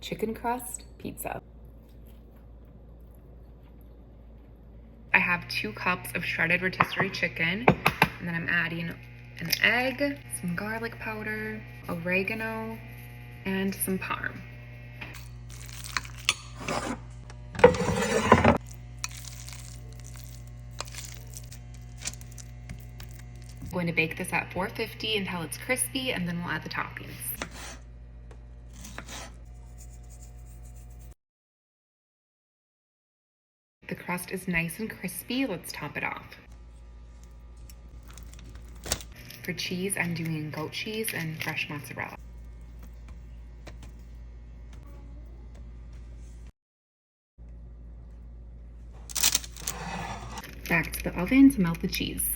chicken crust pizza. I have 2 cups of shredded rotisserie chicken, and then I'm adding an egg, some garlic powder, oregano, and some parm. I'm going to bake this at 450 until it's crispy, and then we'll add the toppings. The crust is nice and crispy. Let's top it off. For cheese, I'm doing goat cheese and fresh mozzarella. Back to the oven to melt the cheese.